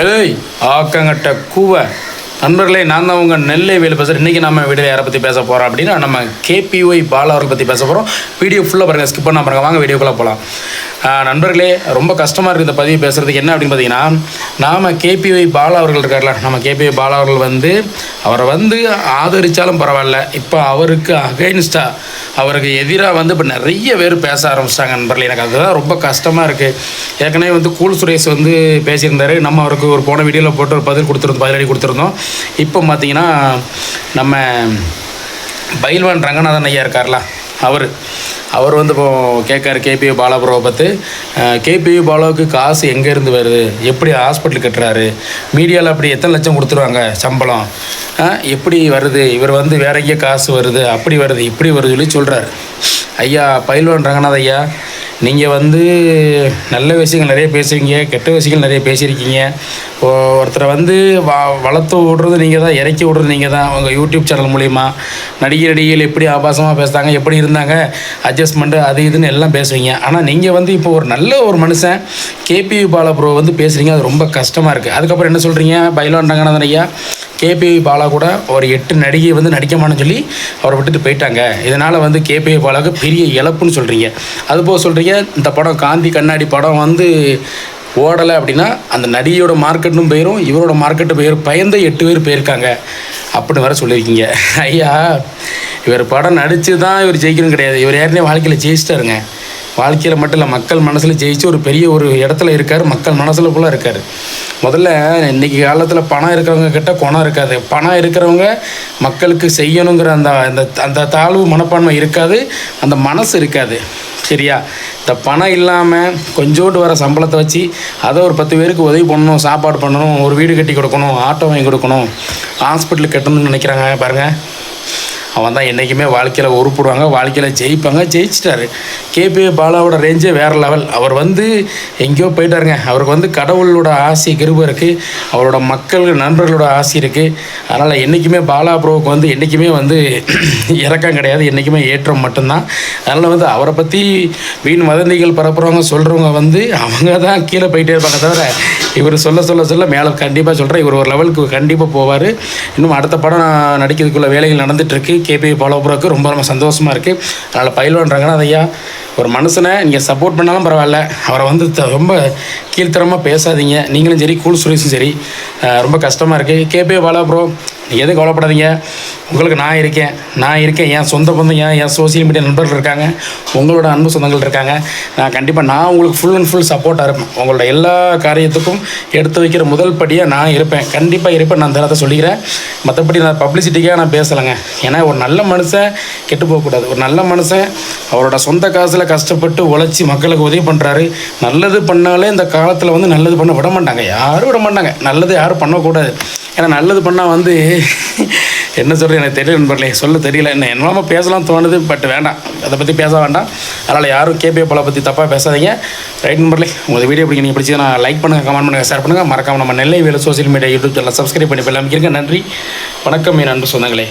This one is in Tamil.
ஏய் ஆக்கங்கட்ட கூவ நண்பர்களே, நான் தான் உங்கள் நெல்லை வேலை பேசுகிறேன். இன்றைக்கி நம்ம வீடியோ யாரை பற்றி பேச போகிறோம் அப்படின்னா நம்ம கேபிஒய் பாலா அவர்கள் பற்றி பேச போகிறோம். வீடியோ ஃபுல்லாக பாருங்கள், ஸ்கிப் பண்ணால் பாருங்கள். வாங்க வீடியோக்குள்ளே போகலாம். நண்பர்களே, ரொம்ப கஷ்டமாக இருக்குது இந்த பதிவு பேசுகிறதுக்கு. என்ன அப்படின்னு பார்த்தீங்கன்னா, நாம் கேபிஒய் பாலா அவர்கள் இருக்கார்ல, நம்ம கேபிஒய் பாலா அவர்கள் அவரை ஆதரித்தாலும் பரவாயில்ல, இப்போ அவருக்கு அகைன்ஸ்டாக அவருக்கு எதிராக இப்போ நிறைய பேர் பேச ஆரம்பிச்சிட்டாங்க. நண்பர்களே, எனக்கு அதுதான் ரொம்ப கஷ்டமாக இருக்குது. ஏற்கனவே கூல் சுரேஷ் பேசியிருந்தார். நம்ம அவருக்கு ஒரு போன வீடியோவில் போட்டு ஒரு பதிலடி கொடுத்துருந்தோம். இப்போ பார்த்தீங்கன்னா நம்ம பைல்வான் ரங்கநாதன் ஐயா இருக்கார்ல, அவர் இப்போ கேட்காரு கேபிஒய் பாலாபுரவை பார்த்து. கேபிஒய் பாலாவுக்கு காசு எங்கேருந்து வருது, எப்படி ஹாஸ்பிட்டல் கட்டுறாரு, மீடியாவில் அப்படி எத்தனை லட்சம் கொடுத்துருவாங்க சம்பளம், எப்படி வருது, இவர் வேற எங்கேயோ காசு வருது, அப்படி வருது இப்படி வருது சொல்லி சொல்கிறாரு. ஐயா பைல்வான் ரங்கநாத ஐயா, நீங்கள் நல்ல விஷயங்கள் நிறைய பேசுவீங்க, கெட்ட விஷயங்கள் நிறைய பேசியிருக்கீங்க. ஒருத்தரை வளர்த்து விடுறது நீங்கள் தான், இறக்கி விடுறது நீங்கள் தான். உங்கள் யூடியூப் சேனல் மூலிமா நடிகைகள் எப்படி ஆபாசமாக பேசுகிறாங்க, எப்படி இருந்தாங்க, அட்ஜஸ்ட்மெண்ட்டு அது இதுன்னு எல்லாம் பேசுவீங்க. ஆனால் நீங்கள் இப்போ ஒரு நல்ல ஒரு மனுஷன் கேபிஒய் பாலா ப்ரோ பேசுகிறீங்க, அது ரொம்ப கஷ்டமாக இருக்குது. அதுக்கப்புறம் என்ன சொல்கிறீங்க, பைல்வான் ரங்கநாதன் ஐயா கேபிஒய் பாலா கூட ஒரு 8 நடிகை நடிக்கமானு சொல்லி அவரை விட்டுட்டு போயிட்டாங்க. இதனால் கேபிஒய் பாலாவுக்கு பெரிய இழப்புன்னு சொல்கிறீங்க. அதுபோக சொல்கிறீங்க இந்த படம் காந்தி கண்ணாடி படம் ஓடலை அப்படின்னா அந்த நடிகையோட மார்க்கெட்டும் போயிடும், இவரோட மார்க்கெட்டு போயிடும், பயந்து 8 பேர் போயிருக்காங்க அப்படின்னு வேறு சொல்லியிருக்கீங்க. ஐயா, இவர் படம் நடித்து தான் இவர் ஜெயிக்கணும் கிடையாது. இவர் ஏற்கனவே வாழ்க்கையில் ஜெயிச்சிட்டாருங்க. வாழ்க்கையில் மட்டும் இல்லை, மக்கள் மனசில் ஜெயிச்சு ஒரு பெரிய ஒரு இடத்துல இருக்கார், மக்கள் மனசில் ஃபுல்லாக இருக்கார். முதல்ல இன்றைக்கி காலத்தில் பணம் இருக்கிறவங்க கிட்ட குணம் இருக்காது. பணம் இருக்கிறவங்க மக்களுக்கு செய்யணுங்கிற அந்த தாழ்வு மனப்பான்மை இருக்காது, அந்த மனசு இருக்காது. சரியா? இந்த பணம் இல்லாமல் கொஞ்சோண்டு வர சம்பளத்தை வச்சு அதை ஒரு 10 பேருக்கு உதவி பண்ணணும், சாப்பாடு பண்ணணும், ஒரு வீடு கட்டி கொடுக்கணும், ஆட்டோ வாங்கி கொடுக்கணும், ஹாஸ்பிட்டலுக்கு கட்டணும்னு நினைக்கிறாங்க பாருங்கள். அவன் தான் என்றைக்குமே வாழ்க்கையில் உருப்பிடுவாங்க, வாழ்க்கையில் ஜெயிப்பாங்க. ஜெயிச்சிட்டாரு. கேபிஒய் பாலாவோட ரேஞ்சே வேறு லெவல். அவர் எங்கேயோ போயிட்டாருங்க. அவருக்கு கடவுளோட ஆசை கிருபை இருக்குது, அவரோட மக்கள் நண்பர்களோட ஆசை இருக்குது. அதனால் என்றைக்குமே பாலா ப்ரோவுக்கு என்றைக்குமே இறக்கம் கிடையாது, என்றைக்குமே ஏற்றம் மட்டும்தான். அதனால் அவரை பற்றி வீண் வதந்திகள் பரப்புறவங்க சொல்கிறவங்க அவங்க தான் கீழே போயிட்டே இருப்பாங்க தவிர இவர் சொல்ல மேலே கண்டிப்பாக சொல்கிறேன், இவர் ஒரு லெவலுக்கு கண்டிப்பாக போவார். இன்னும் அடுத்த படம் நடிக்கிறதுக்குள்ள வேலைகள் நடந்துகிட்ருக்கு. கேபிஒய் பாலா ப்ரோவுக்கு ரொம்ப ரொம்ப சந்தோஷமாக இருக்குது. அதனால் பைல்வான் ரங்கநாதன் ஐயா, ஒரு மனுஷனை நீங்கள் சப்போர்ட் பண்ணாலும் பரவாயில்ல, அவரை ரொம்ப கீழ்த்தரமாக பேசாதீங்க. நீங்களும் சரி, கூல் சுரேஷும் சரி. ரொம்ப கஷ்டமாக இருக்குது. கேபிஒய் பாலா ப்ரோ, எதுவும் கவலைப்படாதீங்க, உங்களுக்கு நான் இருக்கேன். என் சொந்த பந்தம், என் சோசியல் மீடியா நண்பர்கள் இருக்காங்க, உங்களோட அன்பு சொந்தங்கள் இருக்காங்க. நான் உங்களுக்கு ஃபுல் அண்ட் ஃபுல் சப்போர்ட்டாக இருப்பேன். உங்களோட எல்லா காரியத்துக்கும் எடுத்து வைக்கிற முதல் படியாக நான் இருப்பேன், கண்டிப்பாக இருப்பேன். நான் தரத்தை சொல்லிக்கிறேன். மற்றபடி நான் பப்ளிசிட்டிக்காக நான் பேசலைங்க. ஏன்னா ஒரு நல்ல மனுஷன் கெட்டு போகக்கூடாது. ஒரு நல்ல மனுஷன் அவரோட சொந்த காசில் கஷ்டப்பட்டு உழைச்சி மக்களுக்கு உதவி பண்ணுறாரு. நல்லது பண்ணாலே இந்த காலத்தில் நல்லது பண்ண விட மாட்டாங்க, யாரும் விட மாட்டாங்க. நல்லது யாரும் பண்ணக்கூடாது. ஏன்னா நல்லது பண்ணால் என்ன சொல்கிறது எனக்கு தெரியல நண்பர்களே, சொல்ல தெரியல. என்னெல்லாமோ பேசலாம் தோணுது, பட் வேண்டாம், அதை பற்றி பேச வேண்டாம். அதனால் யாரும் கேபிஒய் பாலா பற்றி தப்பாக பேசாதீங்க. ரைட் நண்பர்களே, உங்கள் வீடியோ பிடிக்க நீங்கள் பிடிச்சி நான் லைக் பண்ணுங்கள், கமெண்ட் பண்ணுங்கள், ஷேர் பண்ணுங்கள். மறக்காமல் நம்ம நெல்லை வேலை social media YouTube channel subscribe பண்ணி போய் அமைக்கிறேங்க. நன்றி, வணக்கம் என் அன்பு சொந்தங்களே.